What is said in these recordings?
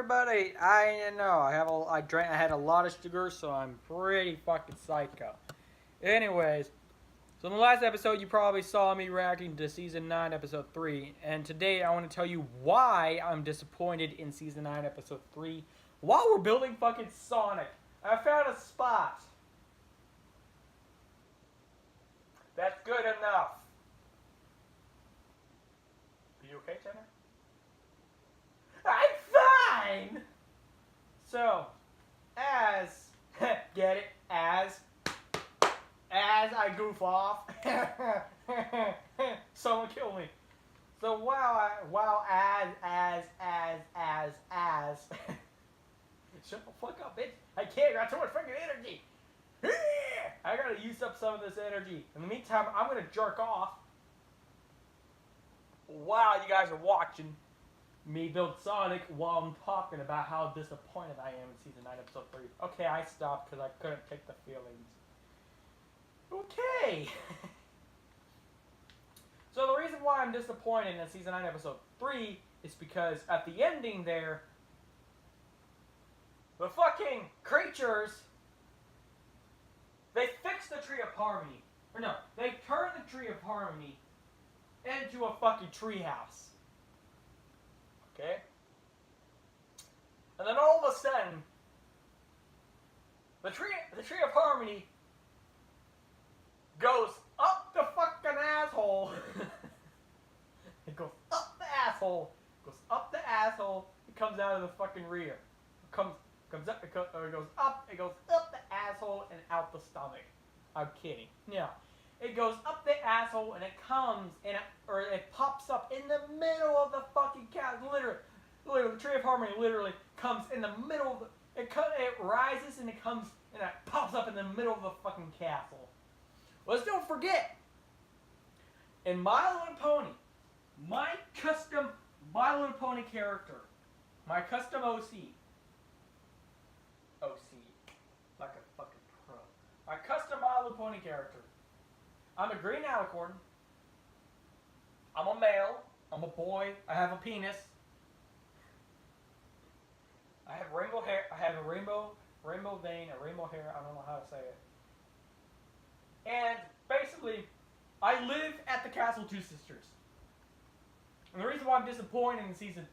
everybody. I know I had a lot of sugar, so I'm pretty fucking psycho. Anyways, so in the last episode, you probably saw me reacting to season 9, episode 3, and today I want to tell you why I'm disappointed in season 9, episode 3. While we're building fucking Sonic, I found a spot. That's good enough. Are you okay, Tanner? I'm fine. So, as get it, as I goof off, someone kill me. So as shut the fuck up, bitch! I can't. I got too much fucking energy. I gotta use up some of this energy. In the meantime, I'm gonna jerk off while you guys are watching me build Sonic while I'm talking about how disappointed I am in season 9, episode 3. Okay, I stopped because I couldn't take the feelings. Okay. So the reason why I'm disappointed in season 9, episode 3 is because at the ending there, the fucking creatures, they fixed the Tree of Harmony. Or no, they turned the Tree of Harmony into a fucking treehouse. Okay? And then all of a sudden, the tree of Harmony goes up the fucking asshole. It goes up the asshole. Goes up the asshole. It comes out of the fucking rear. It comes up. It goes up. It goes up the asshole and out the stomach. I'm kidding. No. It goes up the asshole and it comes and it pops up in the middle of the fucking castle. Literally, the Tree of Harmony literally comes in the middle of the. It rises and it comes and it pops up in the middle of the fucking castle. Let's don't forget. In My Little Pony, my custom My Little Pony character, my custom OC, like a fucking pro. My custom My Little Pony character. I'm a green alicorn. I'm a male. I'm a boy. I have a penis. I have rainbow hair. I have a rainbow vein, a rainbow hair. I don't know how to say it. And basically, I live at the Castle Two Sisters. And the reason why I'm disappointed in season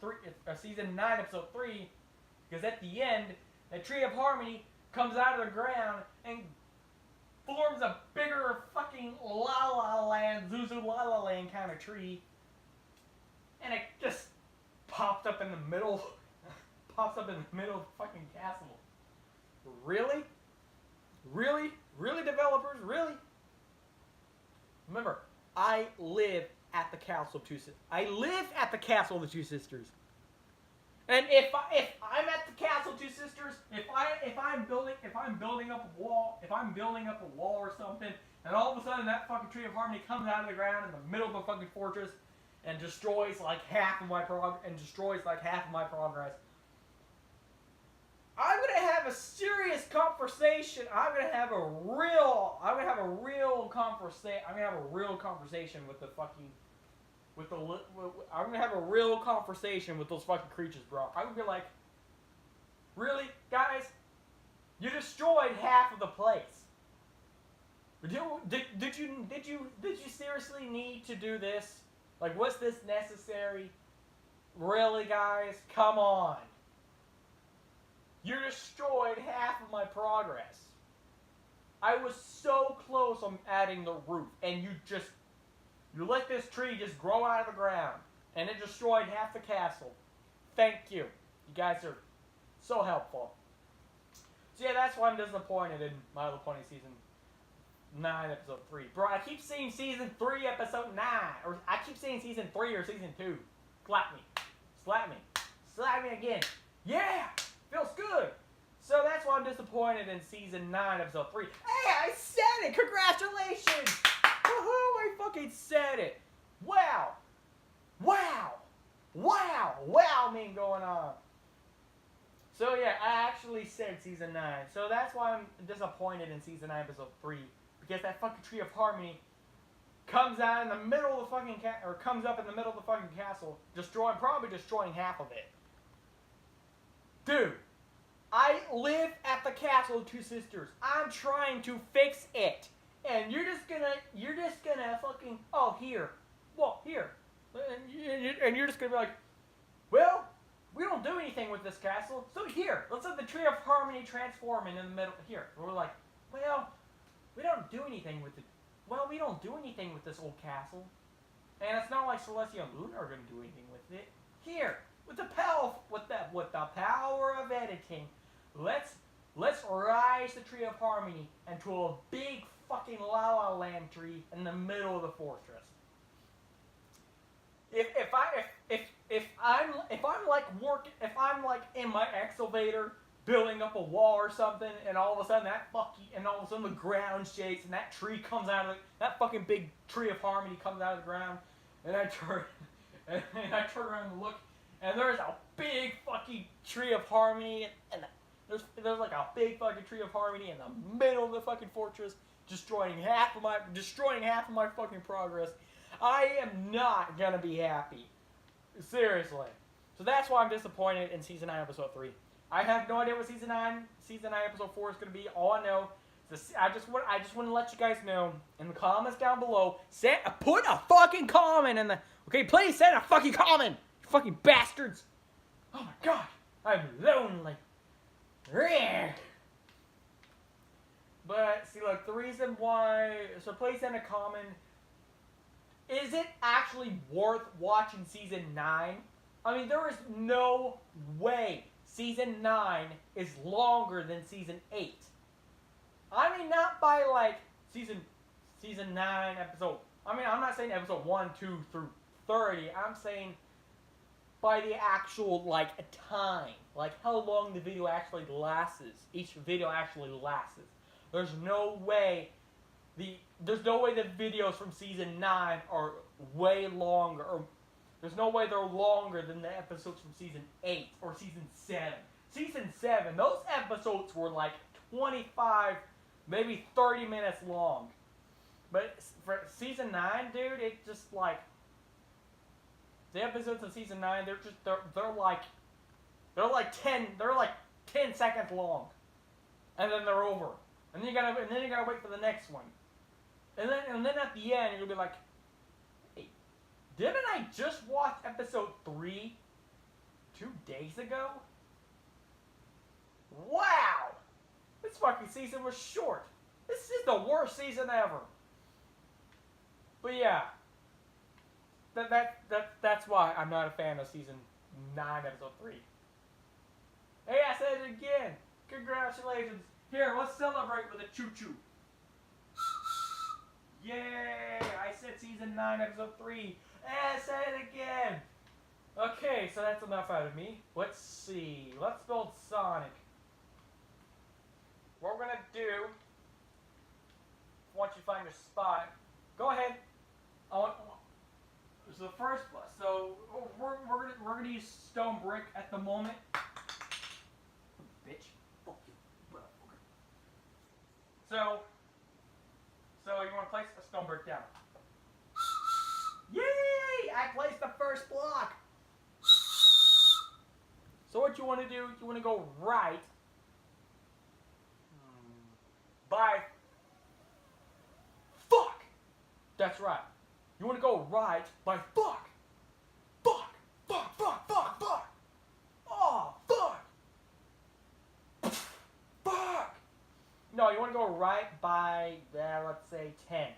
9, episode 3, because at the end, the Tree of Harmony comes out of the ground and forms a bigger fucking La La Land, Zuzu La La Land kind of tree. And it just pops up in the middle of the fucking castle. Really? Really? Really, developers? Really? Remember, I live at the Castle of Two Sisters. I live at the Castle of the Two Sisters. And if I'm at the Castle of Two Sisters, if I'm building up a wall or something, and all of a sudden that fucking Tree of Harmony comes out of the ground in the middle of the fucking fortress and destroys like half of my progress, I'm gonna have a serious conversation. I'm gonna have a real conversation with the fucking, I'm gonna have a real conversation with those fucking creatures, bro. I'm gonna be like, really, guys? You destroyed half of the place. Did you seriously need to do this? Like, was this necessary? Really, guys? Come on. You destroyed half of my progress. I was so close on adding the roof, and you let this tree just grow out of the ground, and it destroyed half the castle. Thank you. You guys are so helpful. So yeah, that's why I'm disappointed in My Little Pony season 9, episode 3. Bro, I keep saying season 3, episode 9. Or I keep saying season 3 or season 2. Slap me. Slap me. Slap me again. Yeah! Feels good. So that's why I'm disappointed in season 9, episode 3. Hey, I said it! Congratulations! Woohoo! I fucking said it! Wow! Wow! Wow! Wow, mean going on. So yeah, I actually said season 9. So that's why I'm disappointed in season 9, episode 3. Because that fucking Tree of Harmony comes out in the middle of the fucking comes up in the middle of the fucking castle, probably destroying half of it. Dude, I live at the Castle of Two Sisters. I'm trying to fix it. And you're just gonna fucking, oh, here. Well, here. And you're just gonna be like, well, we don't do anything with this castle, so here, let's have the Tree of Harmony transform in the middle, here. And we're like, well, we don't do anything with it. Well, we don't do anything with this old castle. And it's not like Celestia and Luna are gonna do anything with it. Here, with the power of editing, let's rise the Tree of Harmony into a big fucking La La Land tree in the middle of the fortress. If I'm like in my excavator building up a wall or something, and all of a sudden the ground shakes and that tree comes out of that fucking big Tree of Harmony comes out of the ground, and I turn around and look, and there's a big fucking Tree of Harmony, and there's like a big fucking Tree of Harmony in the middle of the fucking fortress, destroying half of my fucking progress. I am not gonna be happy. Seriously. So that's why I'm disappointed in Season 9, Episode 3. I have no idea what Season 9, Episode 4 is gonna be. All I know is I just want to let you guys know in the comments down below. Put a fucking comment in the. Okay, please send a fucking comment, you fucking bastards. Oh my god, I'm lonely. But see, look, the reason why. So please send a comment. Is it actually worth watching Season 9? I mean, there is no way Season 9 is longer than Season 8. I mean, not by, like, Season 9, Episode... I mean, I'm not saying Episode 1, 2, through 30. I'm saying by the actual, like, time. Like, how long the video actually lasts. Each video actually lasts. There's no way... There's no way the videos from Season 9 are way longer, or there's no way they're longer than the episodes from Season 8 or Season 7. Season 7, those episodes were like 25, maybe 30 minutes long. But for Season 9, dude, it just like, the episodes of Season 9, they're like 10 seconds long. And then they're over. And then you gotta wait for the next one. And then at the end, you'll be like, hey, didn't I just watch Episode 3 2 days ago? Wow! This fucking season was short. This is the worst season ever. But yeah, that's why I'm not a fan of Season 9, Episode 3. Hey, I said it again. Congratulations. Here, let's celebrate with a choo-choo. Yay! I said Season 9, Episode 3. I said it again! Okay, so that's enough out of me. Let's see. Let's build Sonic. What we're gonna do, once you find your spot, go ahead. So the first, so we're gonna use stone brick at the moment. Bitch. Fuck you. So you want to place a stone brick down. Yay! I placed the first block. So what you want to do, you want to go right by... Fuck! That's right. You want to go right by fuck. Fuck! Fuck! Fuck! Fuck! Fuck! Oh, fuck! Fuck! No, you want to go right by, let's say, 10.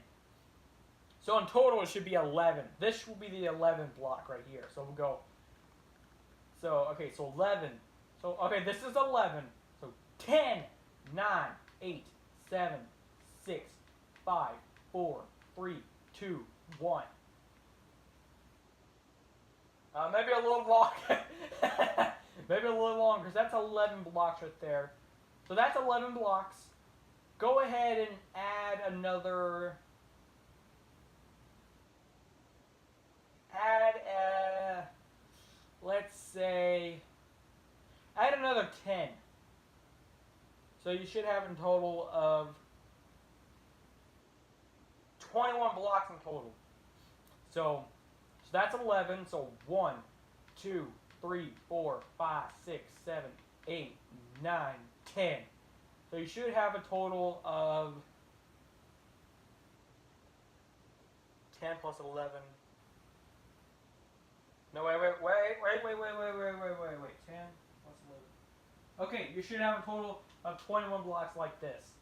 So in total, it should be 11. This will be the 11th block right here. So we'll go. So, okay, so 11. So, okay, this is 11. So 10, 9, 8, 7, 6, 5, 4, 3, 2, 1. Maybe a little long. Maybe a little longer, because that's 11 blocks right there. So that's 11 blocks. Go ahead and add another... let's say... Add another 10. So you should have a total of 21 blocks in total. So that's 11. So 1, 2, 3, 4, 5, 6, 7, 8, 9, 10. So you should have a total of 10 plus 11. No, wait. 10 plus 11. Okay, you should have a total of 21 blocks like this.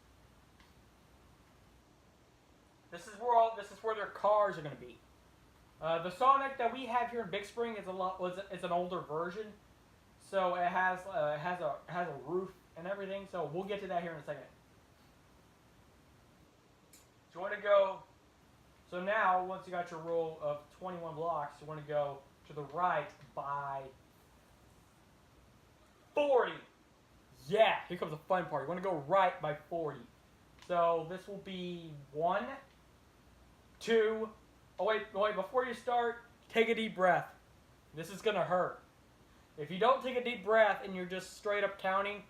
This is where their cars are going to be. The Sonic that we have here in Big Spring is an older version, so it has a roof and everything. So we'll get to that here in a second. So you want to go. So now, once you got your row of 21 blocks, you want to go to the right by 40. Yeah, here comes the fun part. You want to go right by 40. So this will be 1, 2. Oh wait, before you start, take a deep breath. This is gonna hurt. If you don't take a deep breath and you're just straight up counting,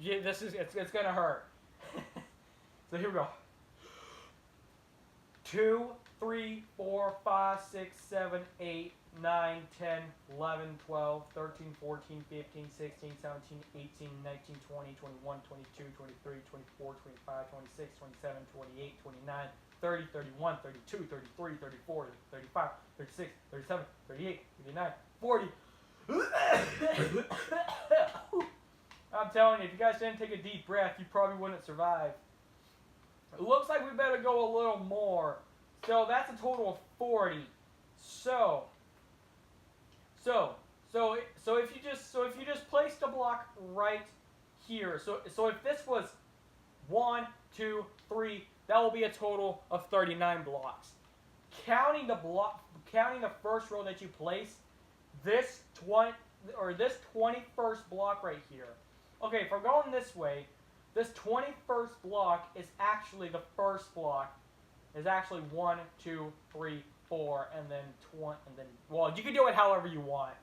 it's gonna hurt. So here we go. 2, 3, 4, 5, 6, 7, 8, 9, 10, 11, 12, 13, 14, 15, 16, 17, 18, 19, 20, 21, 22, 23, 24, 25, 26, 27, 28, 29, 30, 31, 32, 33, 34, 35, 36, 37, 38, 39, 40. I'm telling you, if you guys didn't take a deep breath, you probably wouldn't survive. It looks like we better go a little more. So that's a total of 40. So if you just place the block right here. So if this was 1, 2, 3, that will be a total of 39 blocks. Counting the first row that you placed, this 21st block right here. Okay, if we're going this way, this 21st block is actually the first block. Is actually 1, 2, 3, 4, and then 20, and then, well, you can do it however you want.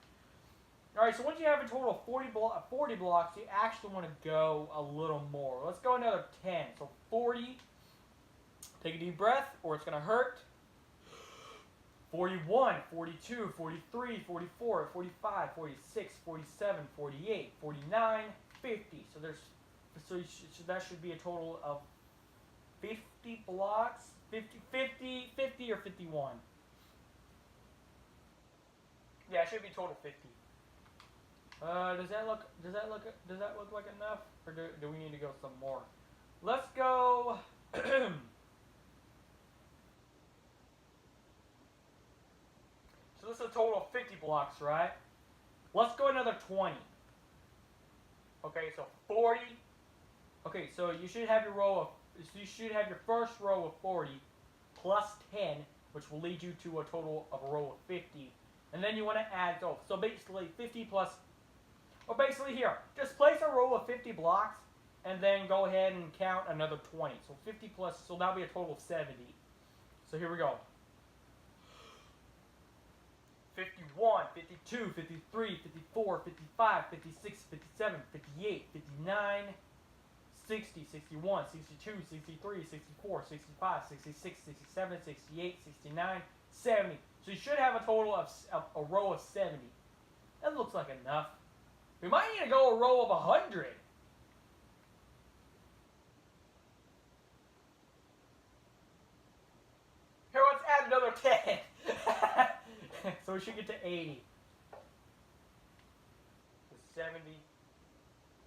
All right, so once you have a total of 40 blocks, you actually want to go a little more. Let's go another 10. So 40. Take a deep breath, or it's going to hurt. 41, 42, 43, 44, 45, 46, 47, 48, 49, 50. So that should be a total of 50 blocks. 50 or 51. Yeah, it should be total 50. Does that look like enough, or do we need to go some more? Let's go. So this is a total of 50 blocks, right? Let's go another 20. Okay, so 40. Okay, so you should have your first row of 40 plus 10, which will lead you to a total of a row of 50. And then you want to add, so basically 50 plus, or basically here, just place a row of 50 blocks and then go ahead and count another 20. So 50 plus, so that'll be a total of 70. So here we go. 51, 52, 53, 54, 55, 56, 57, 58, 59, 60, 61, 62, 63, 64, 65, 66, 67, 68, 69, 70. So you should have a total of a row of 70. That looks like enough. We might need to go a row of 100. Here, let's add another 10. So we should get to 80. 70.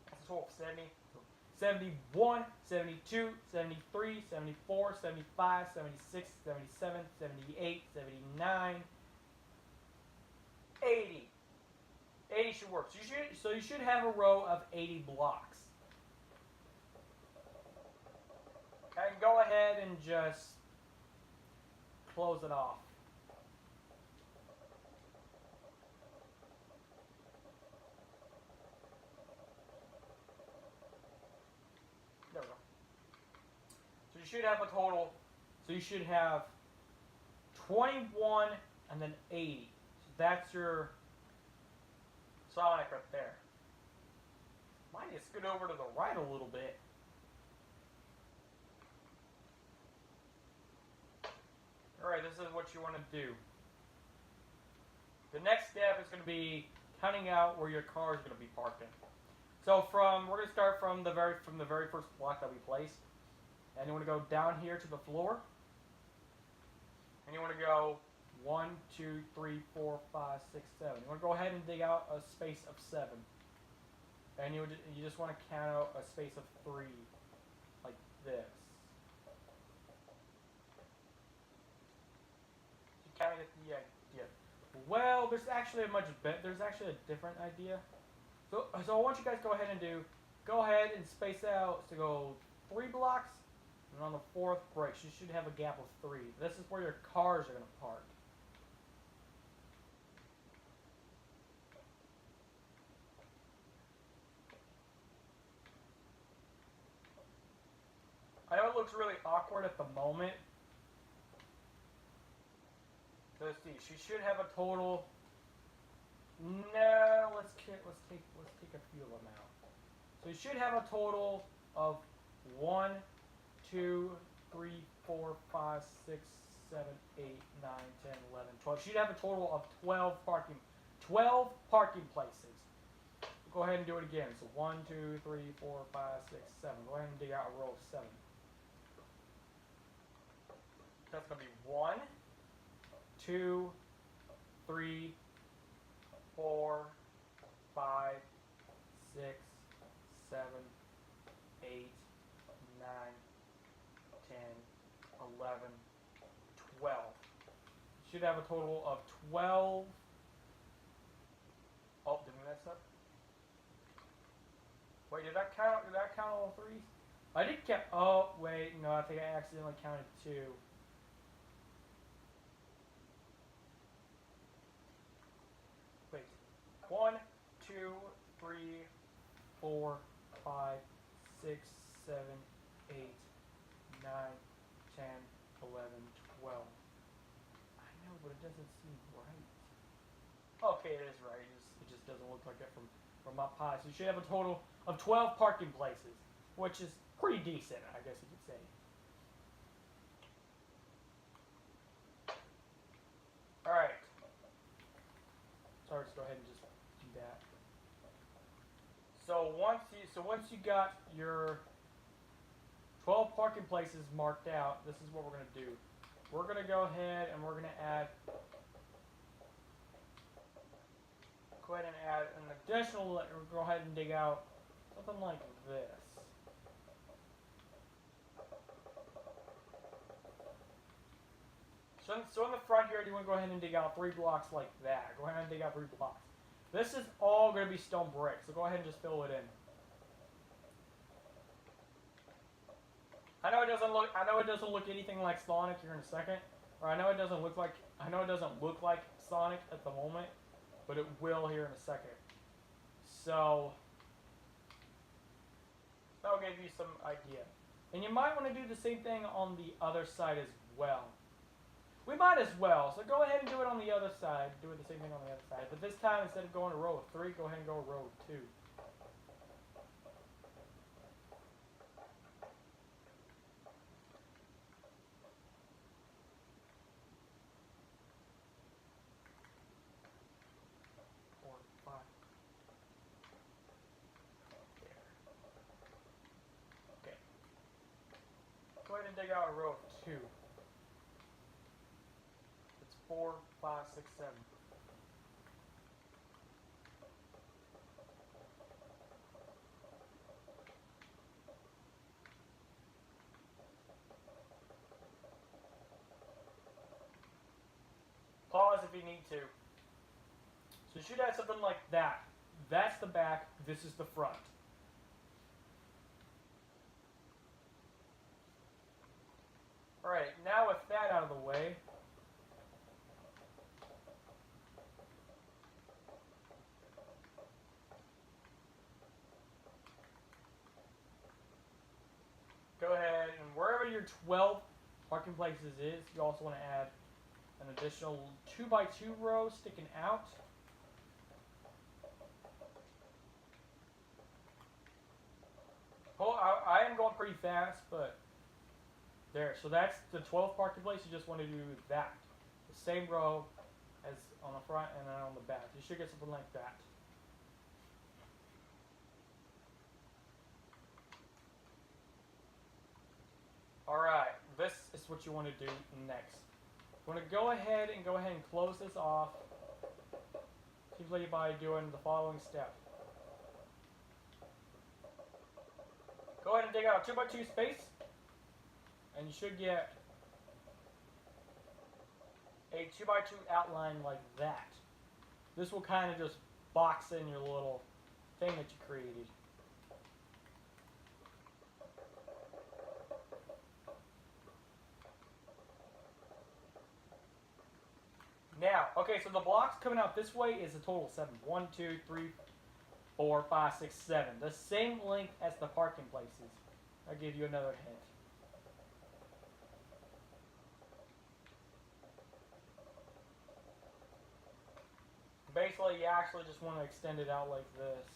That's a total of 70. 71, 72, 73, 74, 75, 76, 77, 78, 79, 80. 80 should work. So you should have a row of 80 blocks. And go ahead and just close it off. There we go. So you should have a total, so you should have 21 and then 80. So that's your Sonic right there. Might need to scoot over to the right a little bit. Alright, this is what you want to do. The next step is going to be counting out where your car is going to be parking. So we're gonna start from the very first block that we placed, and you want to go down here to the floor, and you want to go 1, 2, 3, 4, 5, 6, 7. You want to go ahead and dig out a space of 7, and you just want to count out a space of 3, like this. You kind of get the idea. Well, there's actually a different idea. So I want you guys to go ahead and space out to go 3 blocks, and on the 4th break, you should have a gap of 3. This is where your cars are going to park. I know it looks really awkward at the moment. So let's see. She should have a total. No, let's take a few of them out. So you should have a total of 1, 2, 3, 4, 5, 6, 7, 8, 9, 10, 11, 12. You should have a total of 12 parking places. Go ahead and do it again. So 1, 2, 3, 4, 5, 6, 7. Go ahead and dig out a row of 7. That's going to be 1, 2, 3, 4, 5, 6, 7, 8, 9, 10, 11, 12. You should have a total of 12. Oh, did we mess up? Wait, did I count all 3s? I did count. Oh, wait, no, I think I accidentally counted 2. Wait, 1, 2, 3, 4, 5, 6, 7, 8, 9, 10, 11, 12. I know, but it doesn't seem right. Okay, it is right. It just doesn't look like it from up high. So you should have a total of 12 parking places, which is pretty decent, I guess you could say. All right. So let's go ahead and just do that. So once you got your 12 parking places marked out, this is what we're going to do. We're going to go ahead and we're going to add an additional, go ahead and dig out something like this. So in the front here, you want to go ahead and dig out 3 blocks like that. Go ahead and dig out 3 blocks. This is all going to be stone brick, so go ahead and just fill it in. I know it doesn't look anything like Sonic here in a second, or I know it doesn't look like Sonic at the moment, but it will here in a second. So that'll give you some idea. And you might want to do the same thing on the other side as well. We might as well. So go ahead and do it on the other side. Do it the same thing on the other side. But this time, instead of going a row of 3, go ahead and go a row of 2. Go ahead and dig out a row of 2. It's 4, 5, 6, 7. Pause if you need to. So you should have something like that. That's the back, this is the front. Alright, now with that out of the way, go ahead and wherever your 12 parking places is, you also want to add an additional 2x2 row sticking out. Oh, I am going pretty fast, but there. So that's the 12 parking place. You just want to do that. The same row as on the front and then on the back. You should get something like that. Alright, this is what you want to do next. You want to go ahead and close this off simply by doing the following step. Go ahead and dig out a 2x2 space, and you should get a 2x2 outline like that. This will kind of just box in your little thing that you created. Now, okay, so the blocks coming out this way is a total of 7. 1, 2, 3, 4, 5, 6, 7. The same length as the parking places. I'll give you another hint. Basically, you actually just want to extend it out like this.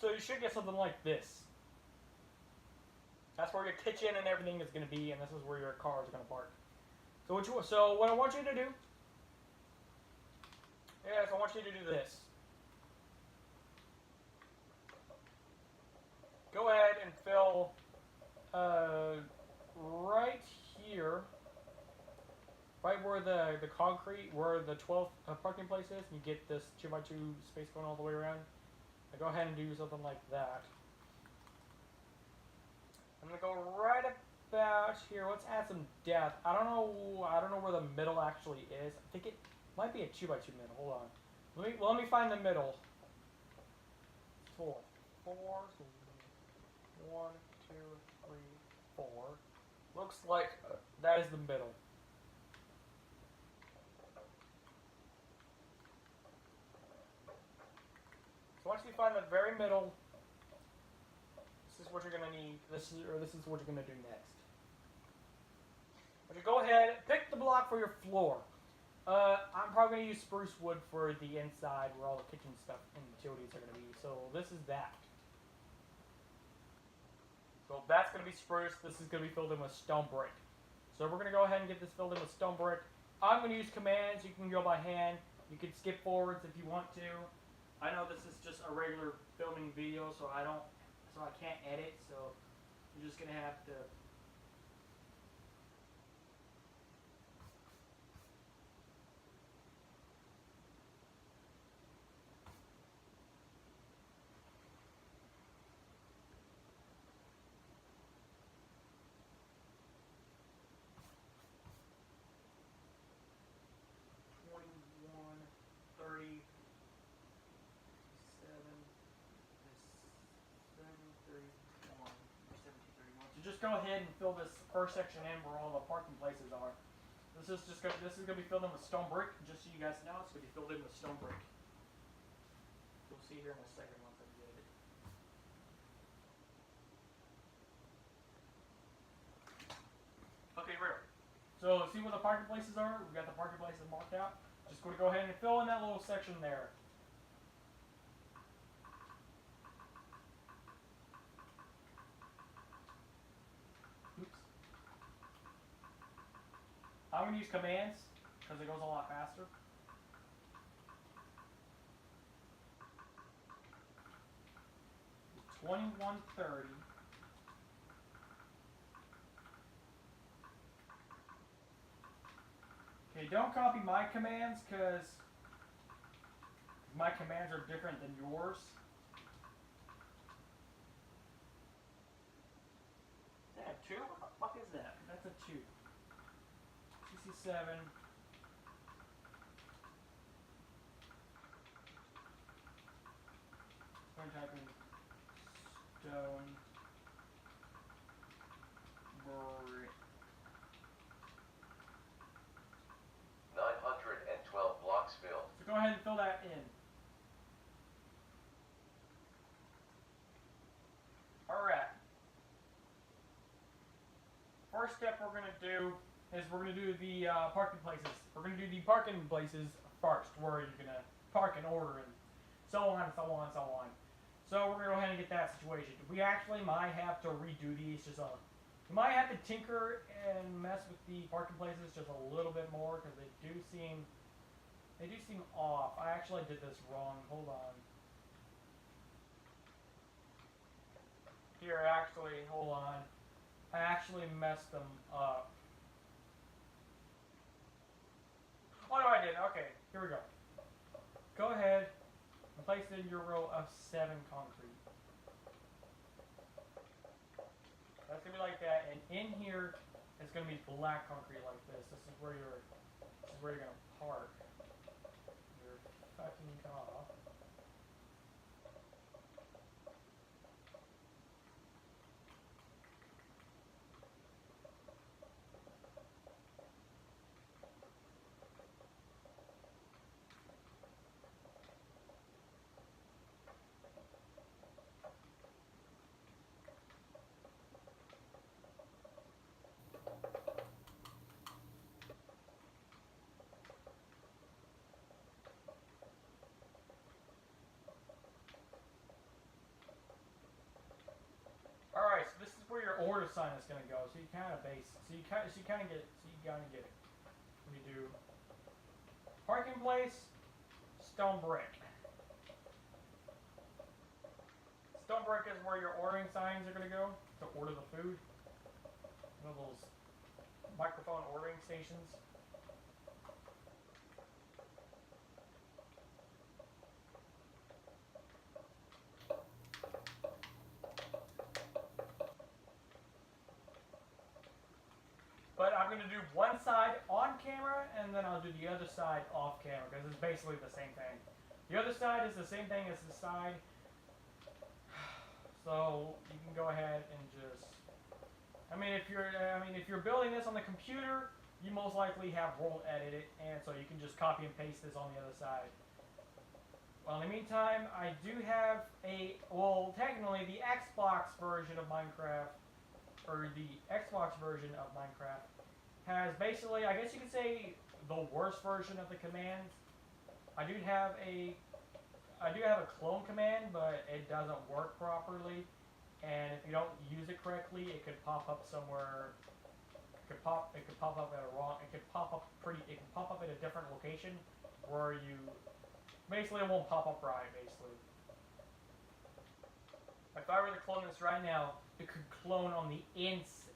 So you should get something like this. That's where your kitchen and everything is going to be, and this is where your car is going to park. So what I want you to do, yes, I want you to do this. Go ahead and fill right here, right where the concrete, where the 12th parking place is, you get this 2x2 space going all the way around. Now go ahead and do something like that. I'm gonna go right about here. Let's add some depth. I don't know where the middle actually is. I think it might be a 2x2 middle. Hold on. Let me find the middle. 4. 4. 1, 2, 3, 4. Looks like that is the middle. So once you find the very middle, this is what you're gonna need. This is what you're gonna do next. But you go ahead, pick the block for your floor. I'm probably gonna use spruce wood for the inside where all the kitchen stuff and utilities are gonna be. So this is that. So that's gonna be spruce. This is gonna be filled in with stone brick. So we're gonna go ahead and get this filled in with stone brick. I'm gonna use commands. You can go by hand. You can skip forwards if you want to. I know this is just a regular filming video, so I can't edit, so you're just gonna have to. Just go ahead and fill this first section in where all the parking places are. This is gonna be filled in with stone brick. Just so you guys know, it's gonna be filled in with stone brick. You'll see here in a second once I get it. Okay, real. So see where the parking places are? We've got the parking places marked out. Just gonna go ahead and fill in that little section there. I'm going to use commands because it goes a lot faster. $21.30. Okay, don't copy my commands because my commands are different than yours. Is that a 2? What the fuck is that? That's a 2. CC7. I'm type in stone brick. 912 blocks filled. So go ahead and fill that in. Alright. First step we're going to do is we're going to do the parking places. We're going to do the parking places first, where you're gonna park in order, and so on and so on and so on. So we're gonna go ahead and get that situation. We actually might have to redo these just a. We might have to tinker and mess with the parking places just a little bit more because they do seem off. I actually did this wrong. Hold on. Here, actually, hold on. I actually messed them up. Oh no, I didn't. Okay, here we go. Go ahead and place it in your row of 7 concrete. That's gonna be like that, and in here it's gonna be black concrete like this. This is where you're gonna park your fucking car. All right, so this is where your order sign is gonna go. So you kind of get it. We do parking place, stone brick. Stone brick is where your ordering signs are gonna go to order the food. One of those microphone ordering stations. But I'm going to do one side on camera, and then I'll do the other side off camera, because it's basically the same thing. The other side is the same thing as the side. So you can go ahead and just, I mean, if you're building this on the computer, you most likely have World Edit it, and so you can just copy and paste this on the other side. Well, in the meantime, I do have technically the Xbox version of Minecraft, or the Xbox version of Minecraft, has basically, I guess you could say, the worst version of the commands. I do have a clone command, but it doesn't work properly, and if you don't use it correctly, it could pop up somewhere. It could pop up at a wrong. It could pop up at a different location where you basically it won't pop up right. Basically, if I were to clone this right now, it could clone on the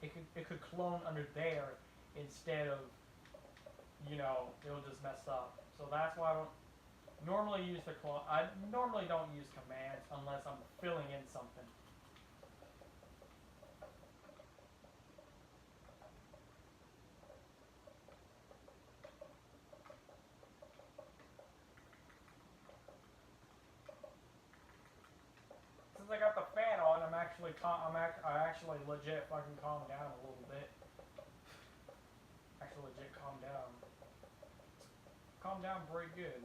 it could clone under there instead of, it'll just mess up. So that's why I don't normally use the clone. I normally don't use commands unless I'm filling in something. Since I got the fan on, I actually legit fucking calm down a little bit. Actually legit calm down. Calm down pretty good.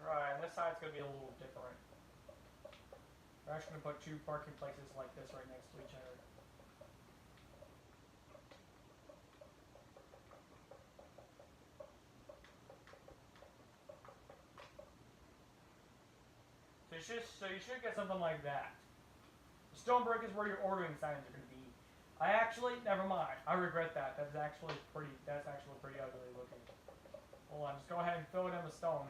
Right, and this side's gonna be a little different. We're actually gonna put 2 parking places like this right next to each other. So you should get something like that. The stone brick is where your ordering signs are going to be. Never mind. I regret that. That's actually pretty ugly looking. Hold on, just go ahead and fill it in with stone.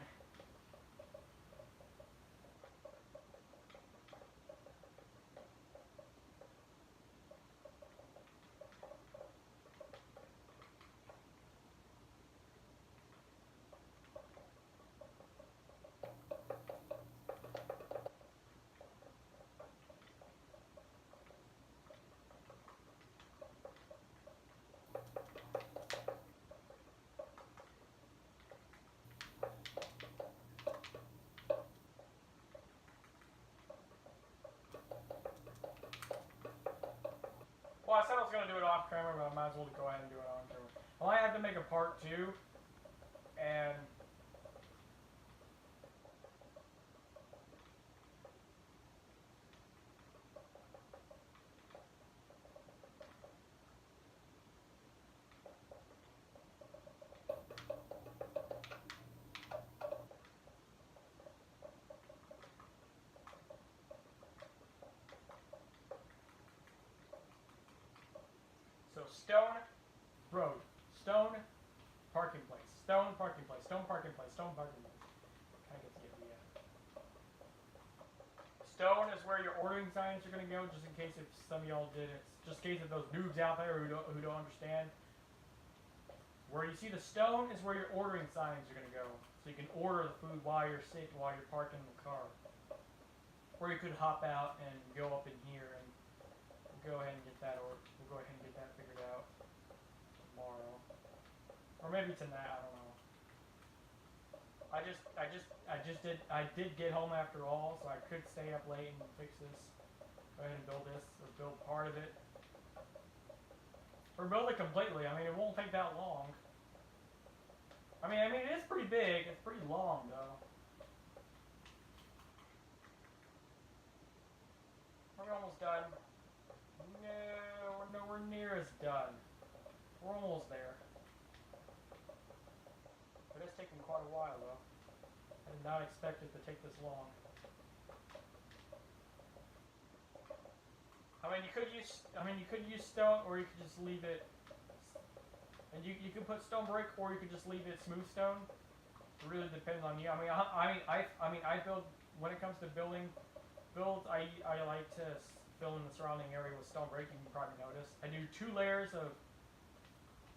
Well, I said I was going to do it off camera, but I might as well go ahead and do it on camera. Well, I have to make a part 2, and stone road, stone parking place, stone parking place, stone parking place, stone parking place. Kind of get the idea. Stone is where your ordering signs are going to go, just in case if some of y'all did it. Just in case of those noobs out there who don't understand. Where you see the stone is where your ordering signs are going to go. So you can order the food while you're sitting, while you're parking in the car. Or you could hop out and go up in here and go ahead and get that, or we'll go ahead and get that figured out tomorrow. Or maybe tonight, I don't know. I did get home after all, so I could stay up late and fix this. Go ahead and build this, or build part of it. Or build it completely. I mean, it won't take that long. I mean, it is pretty big. It's pretty long, though. Are we almost done? No, we're nowhere near as done. We're almost there. But it's taking quite a while, though. I did not expect it to take this long. I mean, you could use stone, or you could just leave it. And you could put stone brick, or you could just leave it smooth stone. It really depends on you. I mean, I build when it comes to builds. I like to fill in the surrounding area with stone brick. You can probably notice. I do 2 layers of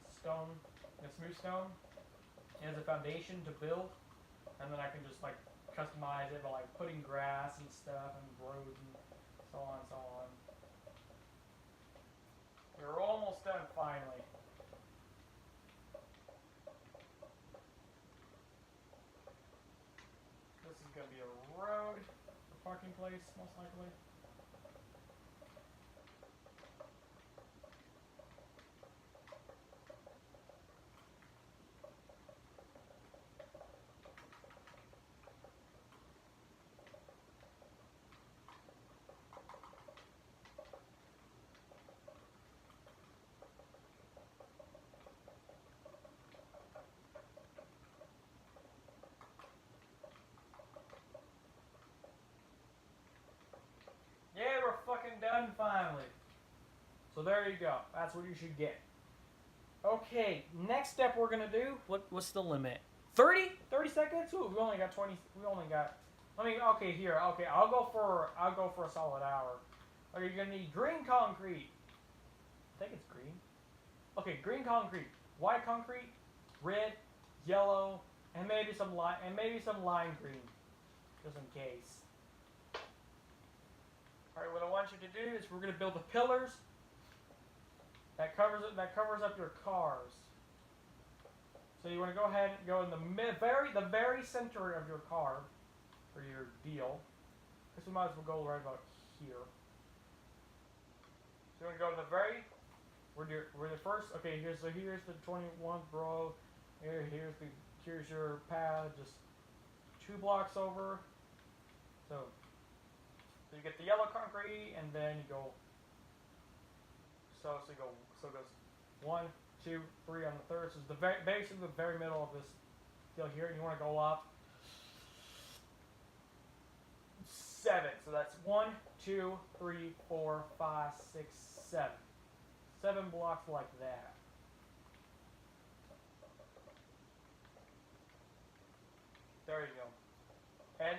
stone and smooth stone as a foundation to build, and then I can just like customize it by like putting grass and stuff and roads and so on and so on. We're almost done finally. This is going to be a road, a parking place, most likely. Yeah, we're fucking done finally. So there you go. That's what you should get. Okay, next step we're gonna do. What's the limit? 30? 30 seconds? Ooh, we only got 20. We only got. Okay, here. Okay, I'll go for a solid hour. Okay, you're gonna need green concrete. I think it's green. Okay, green concrete, white concrete, red, yellow, and maybe some lime green, just in case. Alright, what I want you to do is we're going to build the pillars that covers up your cars. So you want to go ahead and go in the very center of your car, or your deal. I guess we might as well go right about here. So you want to go to the very, we're the first, okay, here's the 21th row, here's your pad, just 2 blocks over. So you get the yellow concrete, and then you go. So it goes 1, 2, 3 on the third. So it's basically the very middle of this deal here, and you want to go up 7. So that's 1, 2, 3, 4, 5, 6, 7. 7 blocks like that. There you go. And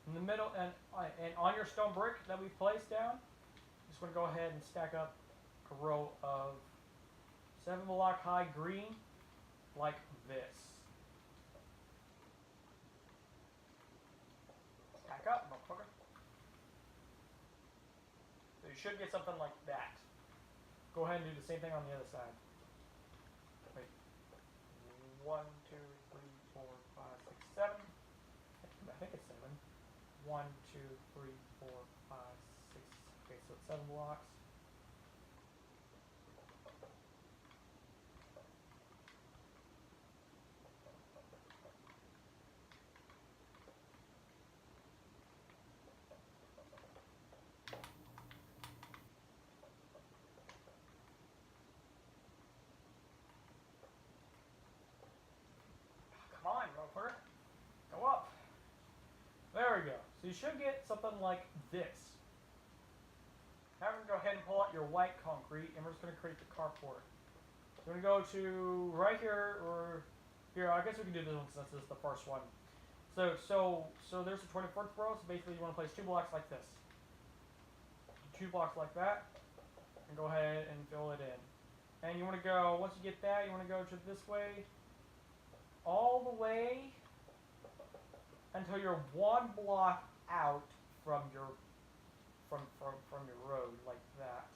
in the middle, and on your stone brick that we placed down, just want to go ahead and stack up a row of 7 block high green, like this. Stack up, motherfucker. So you should get something like that. Go ahead and do the same thing on the other side. Wait. 1, 2, 3, 4, 5, 6, 7. I think it's 7. 1, 2, 3, 4, 5, 6. Okay, so it's 7 blocks. Come on, motherfucker. Go up. There we go. So you should get something like this. Have them go ahead and pull out your white concrete, and we're just gonna create the carport. We're gonna go to right here, or here. I guess we can do this one since this is the first one. So there's the 24th row. So basically, you want to place 2 blocks like this, 2 blocks like that, and go ahead and fill it in. And you want to go, once you get that, you want to go to this way, all the way until you're 1 block out from your from your road, like that.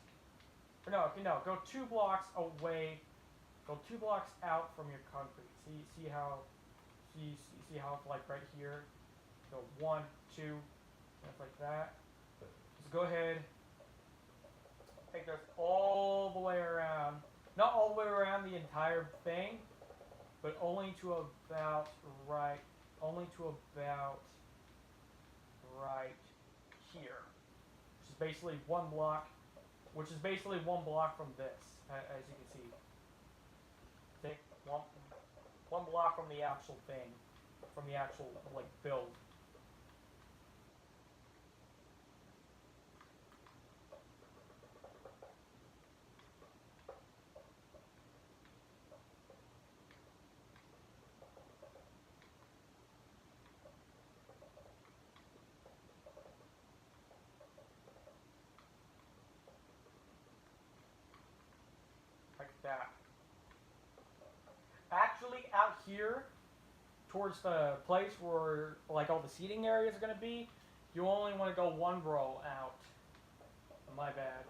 Or no, okay, no, go 2 blocks away. Go 2 blocks out from your concrete. See how it's like right here. Go 1, 2, stuff like that. Just go ahead. Take this all the way around. Not all the way around the entire thing, but only to about right here. Which is basically 1 block. Which is basically 1 block from this, as you can see. Take one block from the actual thing, from the actual like build. Like that. Actually, out here, towards the place where like all the seating areas are going to be, you only want to go 1 row out. My bad.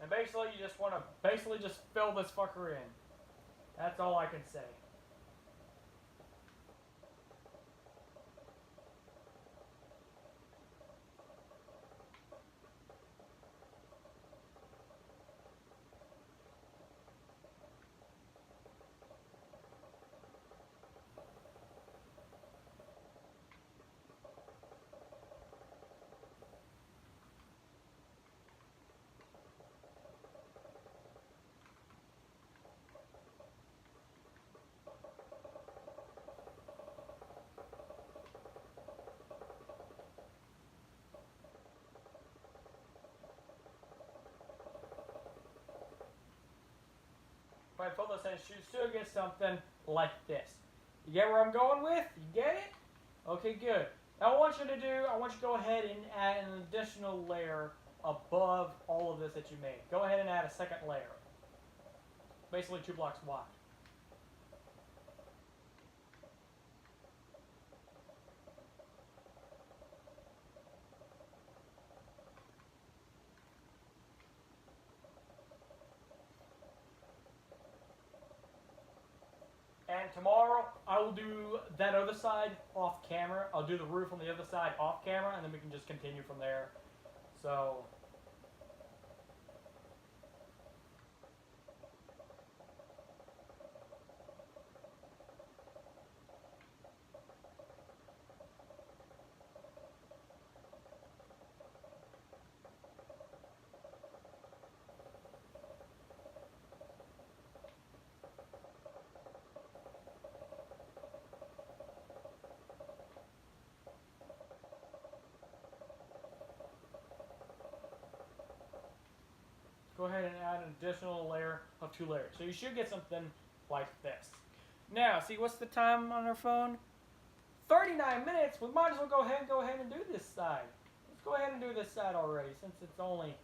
And basically, you just want to just fill this fucker in. That's all I can say. If I fill this in, you still get something like this. You get where I'm going with? You get it? Okay, good. Now I want you to go ahead and add an additional layer above all of this that you made. Go ahead and add a second layer. Basically 2 blocks wide. And tomorrow, I will do that other side off camera. I'll do the roof on the other side off camera, and then we can just continue from there. So, go ahead and add an additional layer of 2 layers. So you should get something like this. Now, see what's the time on our phone? 39 minutes. We might as well go ahead and do this side. Let's go ahead and do this side already, since it's only.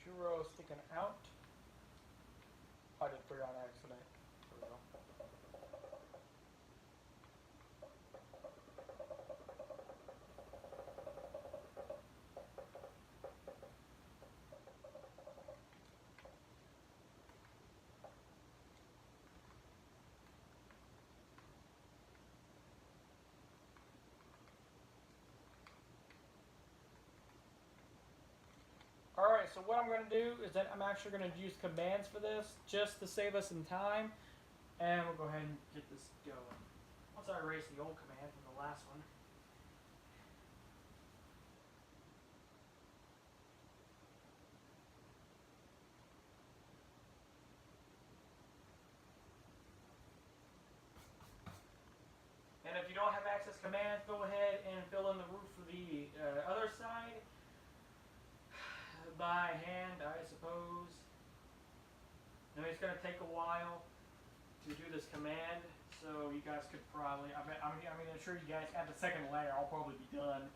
Two rows sticking out. I did 3 on accident. There we go. so what I'm going to do is that I'm actually going to use commands for this just to save us some time. And we'll go ahead and get this going. Once I erase the old command from the last one. And if you don't have access commands, go ahead and fill in the roof for the other side by hand, I suppose. I mean, it's going to take a while to do this command, so you guys could probably, I'm sure you guys at the second layer, I'll probably be done.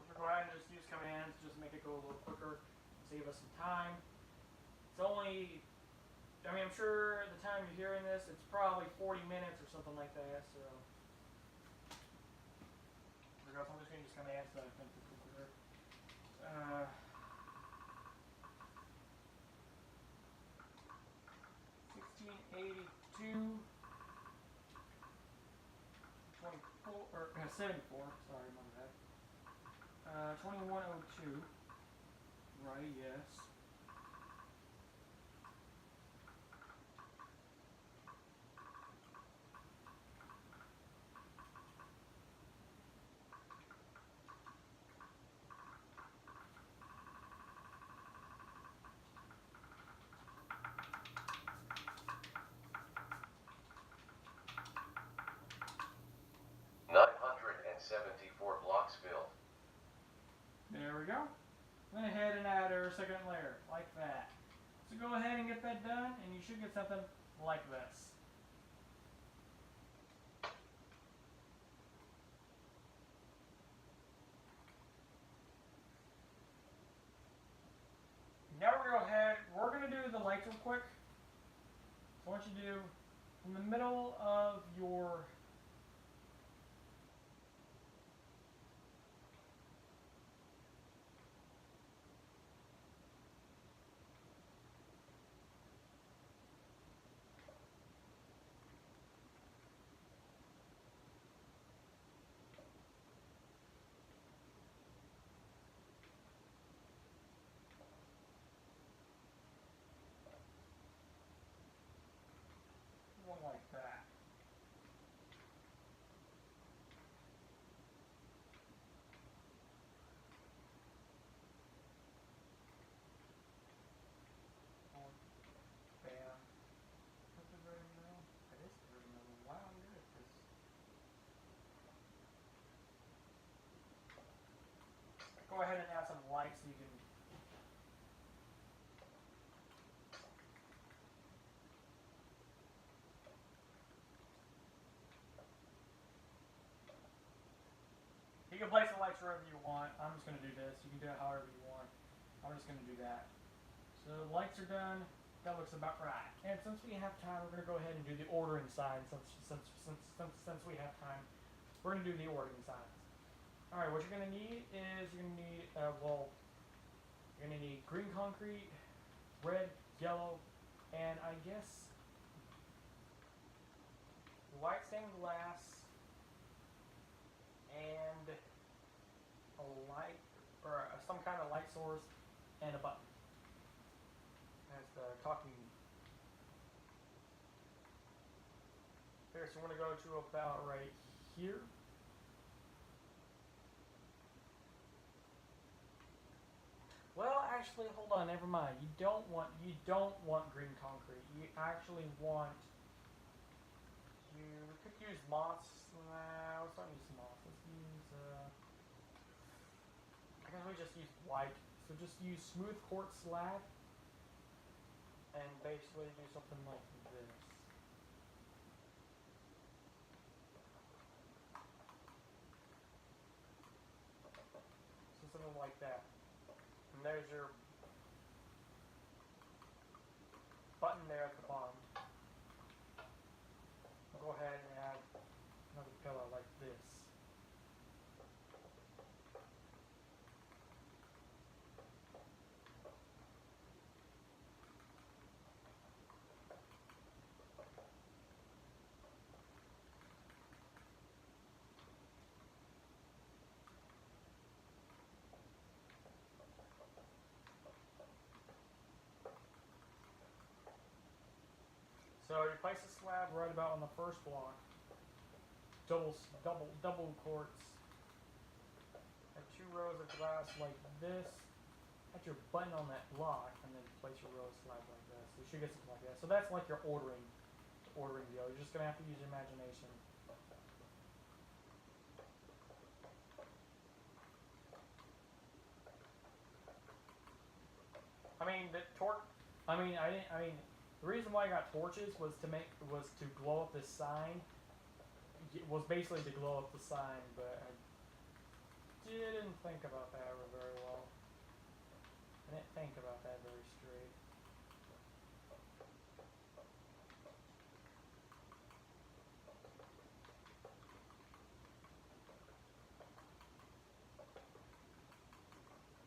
We're going to go ahead and just use commands, just make it go a little quicker, save us some time. It's only, I mean, I'm sure the time you're hearing this, it's probably 40 minutes or something like that, so. I'm just going to use commands so I can make it quicker. 1682, 74, sorry, my bad. 2102, right, yes. Blocks filled. There we go. Went ahead and add our second layer, like that. So go ahead and get that done, and you should get something like this. Now we're going to go ahead, we're going to do the lights real quick. So what you do, in the middle of your one like that. Bam. That's the very middle. That is the very middle. Wow, look at this. Go ahead and add some lights so you can. You can place the lights wherever you want. I'm just going to do this. You can do it however you want. I'm just going to do that. So the lights are done. That looks about right. And since we have time, we're going to go ahead and do the ordering sign. Since we have time, we're going to do the ordering signs. All right, what you're going to need is you're going to need you're going to need green concrete, red, yellow, and I guess white stained glass and a light or some kind of light source and a button. That's the talking. Here, so we're going to go to about right here. Well, actually, hold on. Never mind. You don't want green concrete. You actually want. You could use moss. Nah, let's not use moss. Let's use. I guess we just use white. So just use smooth quartz slab, and basically do something like this. So something like that. And there's your button there at the bottom. I'll go ahead and add another pillar like this. So you place a slab right about on the first block. Double quartz. Have 2 rows of glass like this. Have your button on that block, and then place your row of slab like this. You should get something like that. So that's like your ordering deal. You're just gonna have to use your imagination. I mean, the torch. I mean, the reason why I got torches was to glow up this sign. It was basically to glow up the sign, but I didn't think about that very well. I didn't think about that very straight.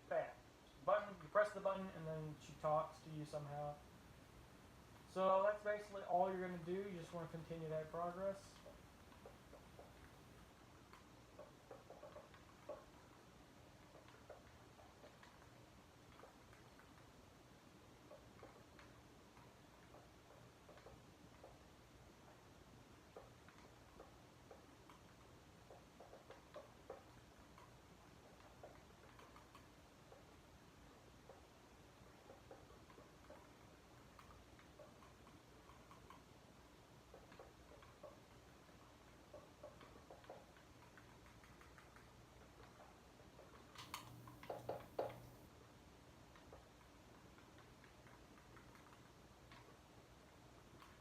Bam. Button. You press the button, and then she talks to you somehow. So that's basically all you're gonna do. You just want to continue that progress.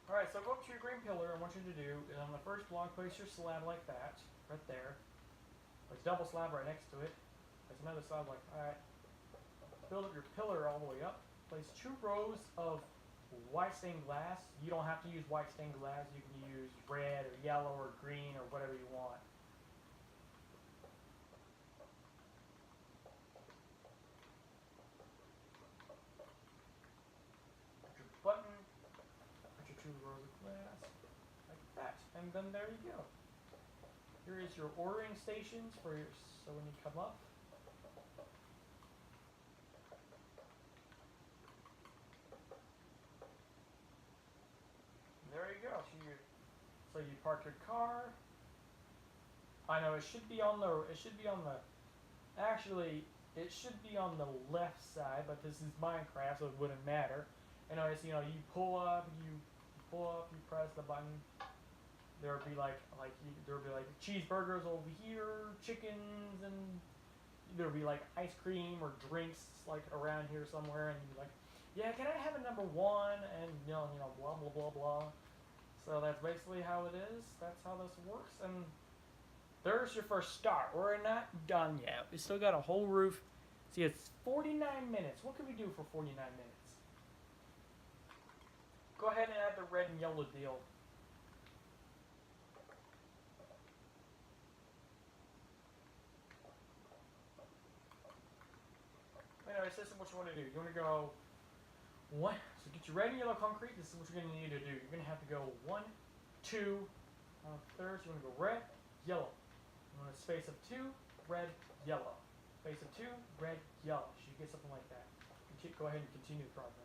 Alright, so go up to your green pillar, and what you to do is on the first block, place your slab like that, right there. Place double slab right next to it. Place another slab like that. Build up your pillar all the way up. Place 2 rows of white stained glass. You don't have to use white stained glass. You can use red or yellow or green or whatever you want. Put your button. Put your 2 rows of glass like that, and then there you go. Here is your ordering stations for your, so when you come up. There you go. So you park your car. I know it should be on the. Actually, it should be on the left side, but this is Minecraft, so it wouldn't matter. Anyways, you pull up, you press the button. There'll be like cheeseburgers over here, chickens, and there'll be like ice cream or drinks like around here somewhere, and you'd be like, yeah, can I have a number 1? And blah blah blah blah. So that's basically how it is. That's how this works, and there's your first start. We're not done yet. We still got a whole roof. See, it's 49 minutes. What can we do for 49 minutes? Go ahead and add the red and yellow deal. Anyway, this is what you want to do. You want to go 1. So get your red and yellow concrete. This is what you're going to need to do. You're going to have to go 1, 2. On the third, so you want to go red, yellow. You want a space of 2, red, yellow. Space of 2, red, yellow. So you get something like that. Go ahead and continue the progress.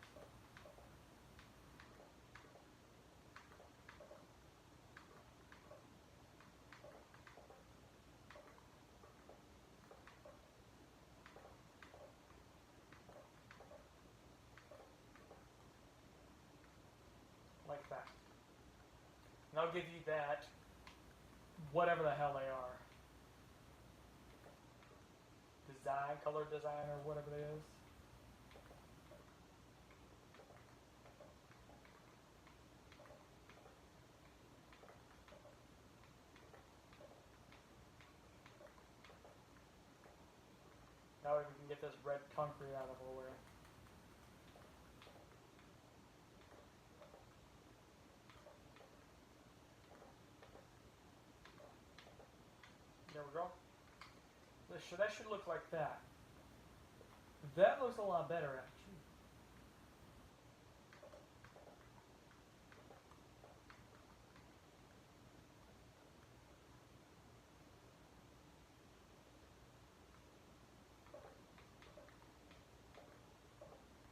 Like that. And I'll give you that, whatever the hell they are. Design, color design, or whatever it is. Now we can get this red concrete out of our way. There we go. That should look like that. That looks a lot better, actually.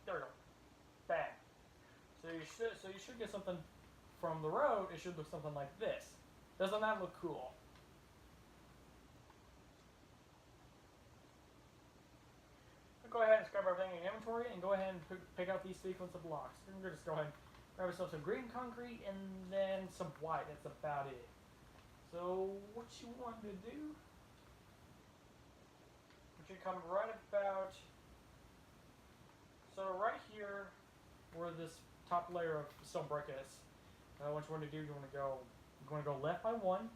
There we go. Bang. So you should get something from the road, it should look something like this. Doesn't that look cool? Go ahead and scrap everything in your inventory and go ahead and pick out these sequence of blocks. We're going to just go ahead and grab ourselves some green concrete and then some white. That's about it. So what you want to do, you come right about, so right here where this top layer of stone brick is, what you want to do, you want to go left by 1,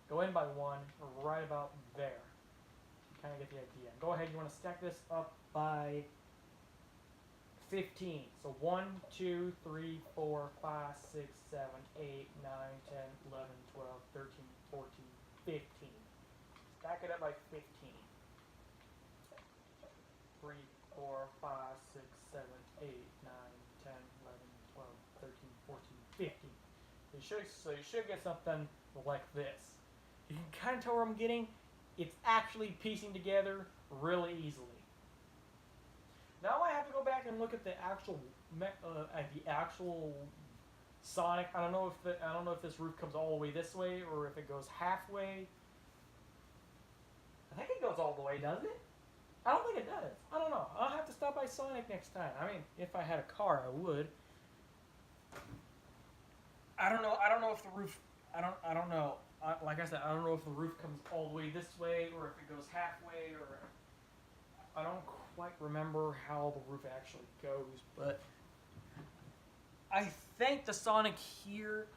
go in by 1, right about there. Kind of get the idea. Go ahead, you want to stack this up by 15. So 1, 2, 3, 4, 5, 6, 7, 8, 9, 10, 11, 12, 13, 14, 15. Stack it up by 15. 3, 4, 5, 6, 7, 8, 9, 10, 11, 12, 13, 14, 15. So you should get something like this. You can kind of tell where I'm getting. It's actually piecing together really easily. Now I have to go back and look at the actual Sonic. I don't know if this roof comes all the way this way or if it goes halfway. I think it goes all the way, doesn't it? I don't think it does. I don't know. I'll have to stop by Sonic next time. I mean, if I had a car, I would. I don't know. I don't know if the roof. I don't know. Like I said, I don't know if the roof comes all the way this way or if it goes halfway, or I don't quite remember how the roof actually goes, but I think the Sonic here,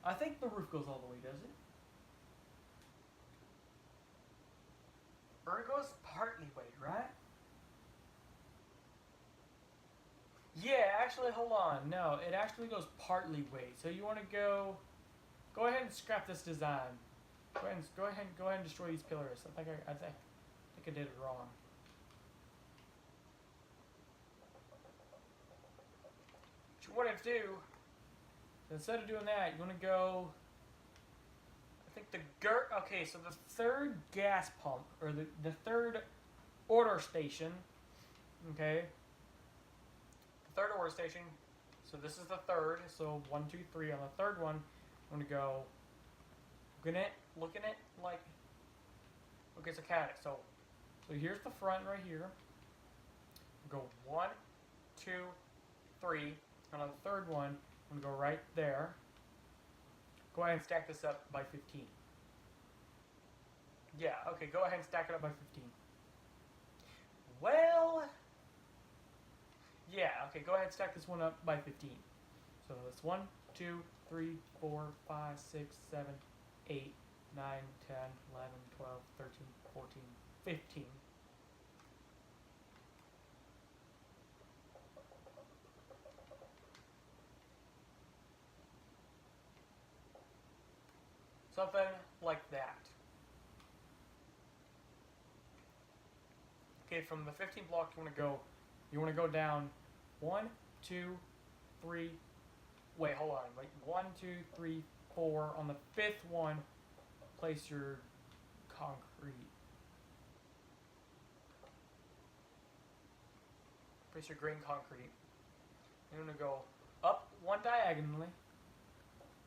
I think the roof goes all the way, does it? Or it goes partly way, right? Yeah, actually, hold on. No, it actually goes partly way. So you want to go ahead and scrap this design. Go ahead and destroy these pillars. I think I did it wrong. What you want to do, instead of doing that, you want to go, I think okay, so the third gas pump, or the third order station, okay, the third order station, so this is the third, so 1, 2, 3, on the third one, I'm going to go, looking at like, okay, so count it, so here's the front right here, go 1, 2, 3, and on the third one, I'm going to go right there, go ahead and stack this up by 15. Yeah, okay, go ahead and stack it up by 15. Well, yeah, okay, go ahead and stack this one up by 15. So that's 1, 2, 3, 4, 5, 6, 7, 8, 9, 10, 11, 12, 13, 14, 15. Something like that. Okay, from the 15 block, you want to go down 1, 2, 3. Wait, hold on. Wait, 1, 2, 3, 4. On the fifth one, place your concrete. Place your green concrete. You're going to go up 1 diagonally.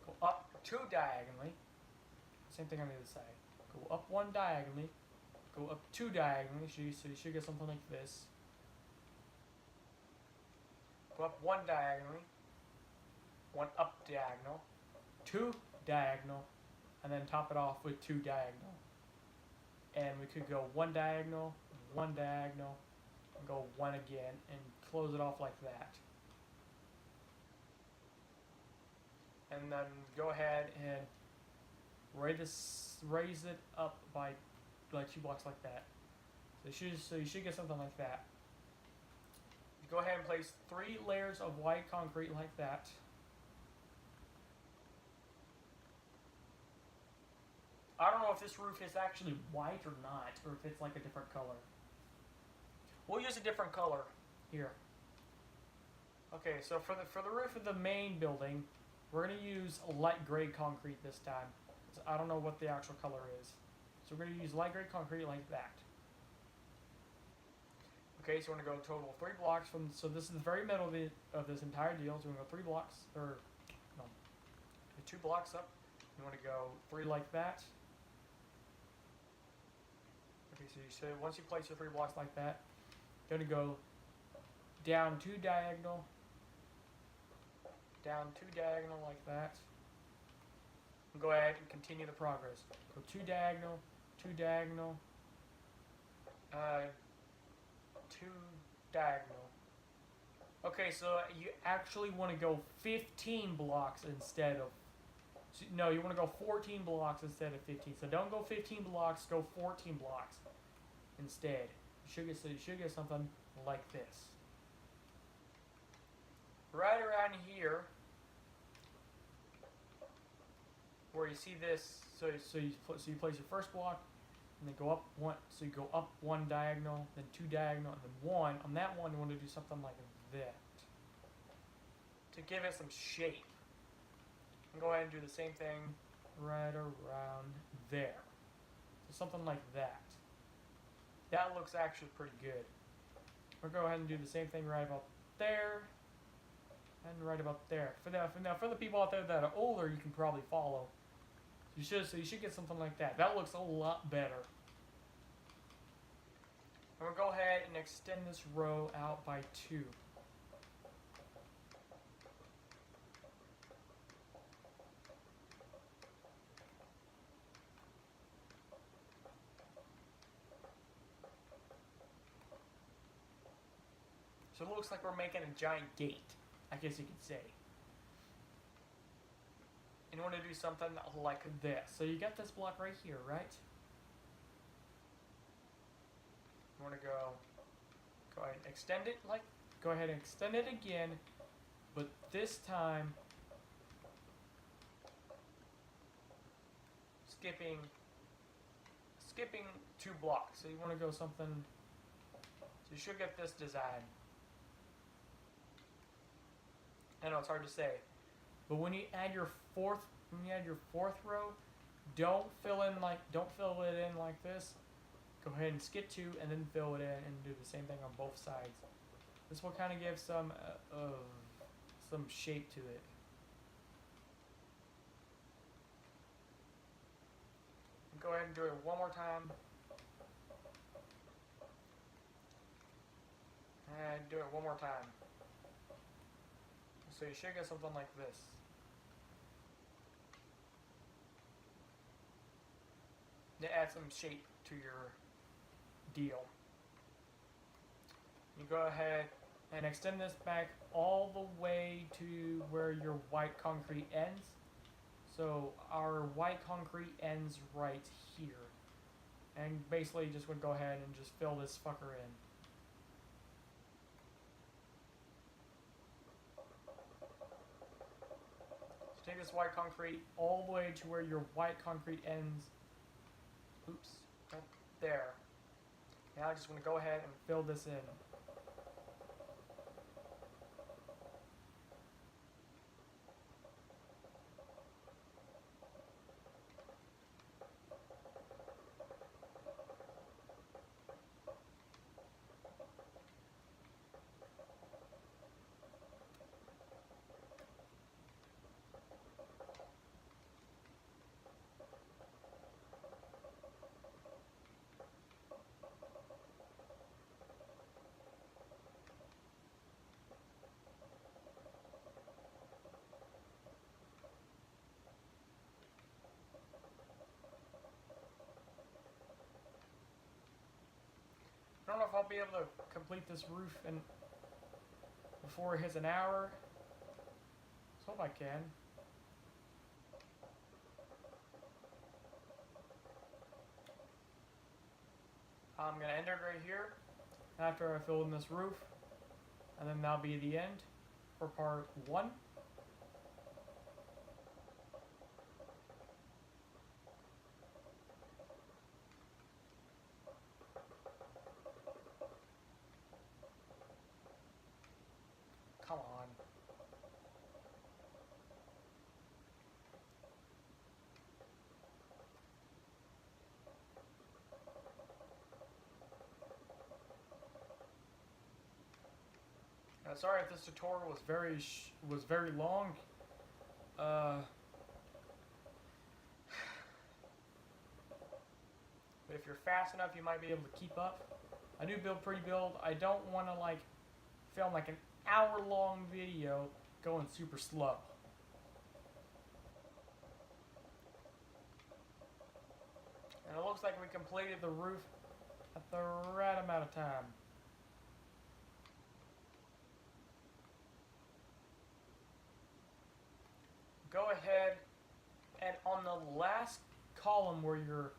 Go up 2 diagonally. Same thing on the other side. Go up 1 diagonally. Go up 2 diagonally. So you should get something like this. Go up 1 diagonally. 1 up diagonal. 2 diagonal. And then top it off with 2 diagonal. And we could go 1 diagonal, 1 diagonal, and go 1 again, and close it off like that. And then go ahead and raise it up by like 2 blocks like that. So you should get something like that. Go ahead and place 3 layers of white concrete like that. I don't know if this roof is actually white or not, or if it's like a different color. We'll use a different color here. Okay, so for the roof of the main building, we're going to use a light gray concrete this time. So I don't know what the actual color is. So we're going to use light gray concrete like that. Okay, so we're going to go total 3 blocks from, so this is the very middle of this entire deal, so we're going to go 3 blocks, or, no, You're 2 blocks up. You want to go 3 like that. Okay, so once you place your 3 blocks like that, you're going to go down 2 diagonal, down 2 diagonal like that. And go ahead and continue the progress. Go 2 diagonal, 2 diagonal, 2 diagonal. Okay, so you actually want to go 15 blocks instead of... No, you want to go 14 blocks instead of 15. So don't go 15 blocks, go 14 blocks instead. You should get something like this. Right around here, where you see this, so you place your first block, and then go up one. So you go up 1 diagonal, then 2 diagonal, and then 1. On that one, you want to do something like that to give it some shape. And go ahead and do the same thing right around there. So something like that. That looks actually pretty good. We'll go ahead and do the same thing right about there. And right about there. For the people out there that are older, you can probably follow. You should get something like that. That looks a lot better. And we'll go ahead and extend this row out by 2. So it looks like we're making a giant gate, I guess you could say. And you want to do something like this. So you got this block right here, right? You want to go ahead and extend it go ahead and extend it again, but this time skipping 2 blocks. So you want to go something, so you should get this design. I know it's hard to say, but when you add your fourth row, don't fill it in like this. Go ahead and skip 2 and then fill it in and do the same thing on both sides. This will kind of give some shape to it. Go ahead and do it one more time. And do it one more time. So you should get something like this. To add some shape to your deal. You go ahead and extend this back all the way to where your white concrete ends. So our white concrete ends right here. And basically just would go ahead and just fill this fucker in. So take this white concrete all the way to where your white concrete ends. Oops, right there. Now I just want to go ahead and fill this in. I don't know if I'll be able to complete this roof before it hits an hour. Let's hope I can. I'm going to end it right here after I fill in this roof. And then that'll be the end for part 1. Come on. Sorry if this tutorial was very long. you're fast enough, you might be able to keep up. I do build pretty build. I don't want to like film like an hour-long video going super slow. And it looks like we completed the roof at the right amount of time. Go ahead and on the last column where your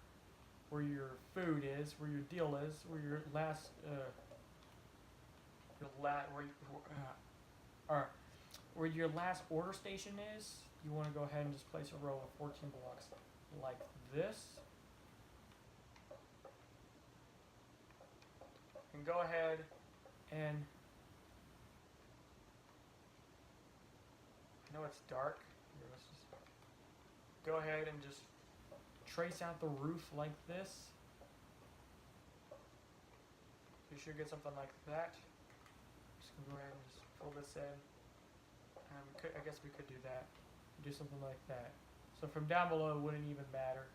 food is, where your deal is, where your last where your last order station is, you want to go ahead and just place a row of 14 blocks like this. And go ahead and I know it's dark. Here, let's just go ahead and just trace out the roof like this. You should get something like that. Just gonna go ahead and just pull this in. I guess we could do that. Do something like that. So from down below it wouldn't even matter.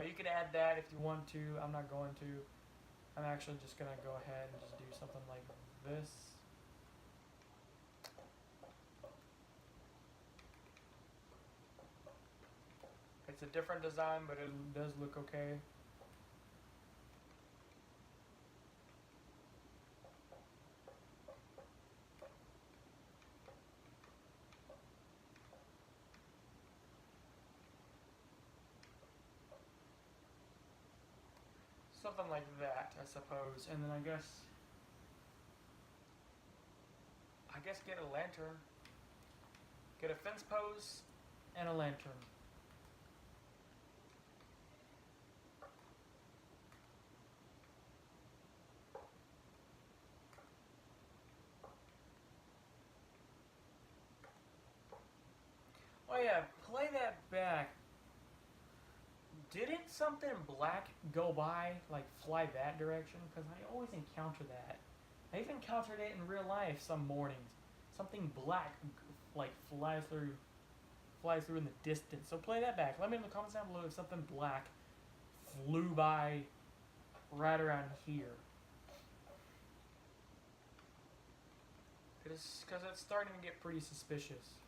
You can add that if you want to. I'm not going to. I'm actually just gonna go ahead and just do something like this. It's a different design, but it does look okay. Something like that, I suppose. And then I guess get a lantern. Get a fence post and a lantern. Oh yeah, play that back. Didn't something black go by, like fly that direction? Because I always encounter that. I even encountered it in real life some mornings. Something black, like flies through in the distance. So play that back. Let me know in the comments down below if something black flew by right around here. Because it's starting to get pretty suspicious.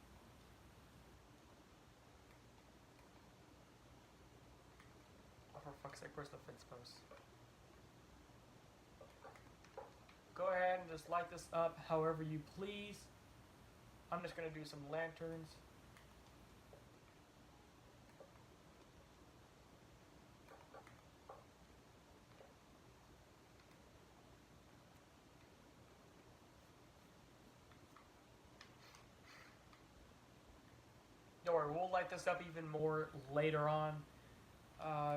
Oh, for fuck's sake, where's the fence post? Go ahead and just light this up however you please. I'm just going to do some lanterns. Don't worry, we'll light this up even more later on.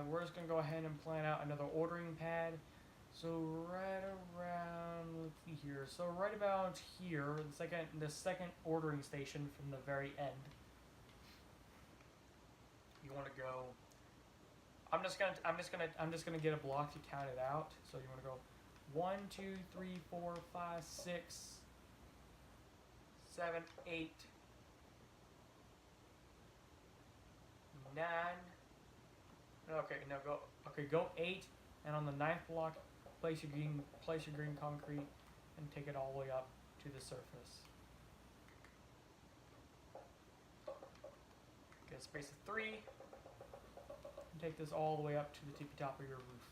We're just going to go ahead and plan out another ordering pad. So right around, let's see here. So right about here, the second ordering station from the very end. You want to go. I'm just gonna get a block to count it out. So you want to go 1, 2, 3, 4, 5, 6, 7, 8, 9. Okay, no, go. Okay, go 8, and on the 9th block, place your green concrete, and take it all the way up to the surface. Get a space of 3, and take this all the way up to the tippy top of your roof.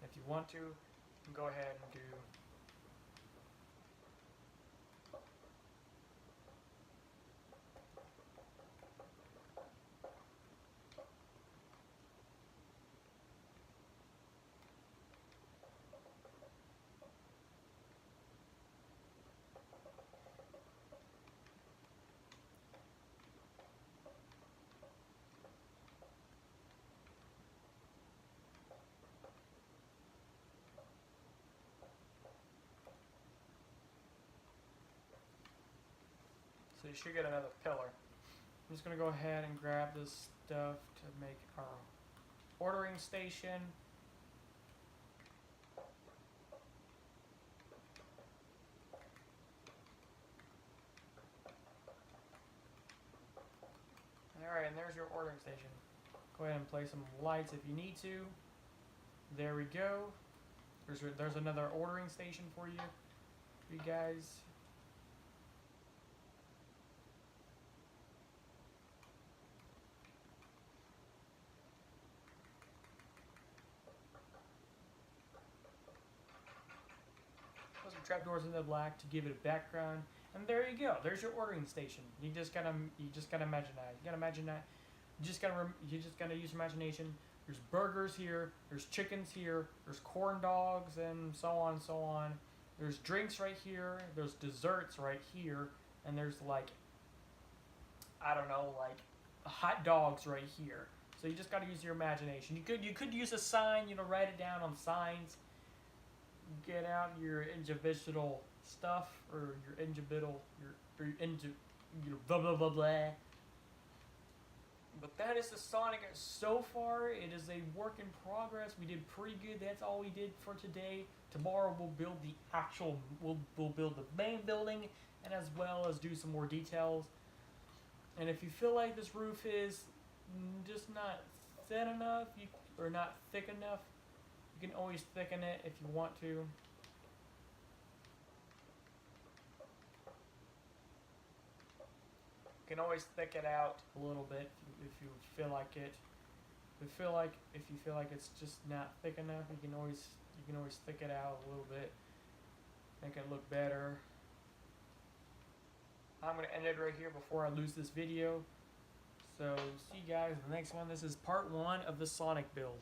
And if you want to, you can go ahead and do. So you should get another pillar. I'm just going to go ahead and grab this stuff to make our ordering station. Alright, and there's your ordering station. Go ahead and play some lights if you need to. There we go. There's another ordering station for you guys. Put some trapdoors in the black to give it a background, and there you go. There's your ordering station. You just gotta imagine that. You gotta imagine that. You just gotta use your imagination. There's burgers here. There's chickens here. There's corn dogs and so on and so on. There's drinks right here. There's desserts right here, and there's like, I don't know, like hot dogs right here. So you just gotta use your imagination. You could use a sign. Write it down on signs. Get out your individual stuff, or your individual, your blah blah blah blah. But that is the Sonic so far. It is a work in progress. We did pretty good. That's all we did for today. Tomorrow we'll build the actual, we'll build the main building, and as well as do some more details. And if you feel like this roof is just not thin enough, or not thick enough, you can always thicken it if you want to. You can always thick it out a little bit if you feel like it. If you feel like it's just not thick enough, you can always thick it out a little bit, make it look better. I'm gonna end it right here before I lose this video. So see you guys in the next one. This is part 1 of the Sonic build.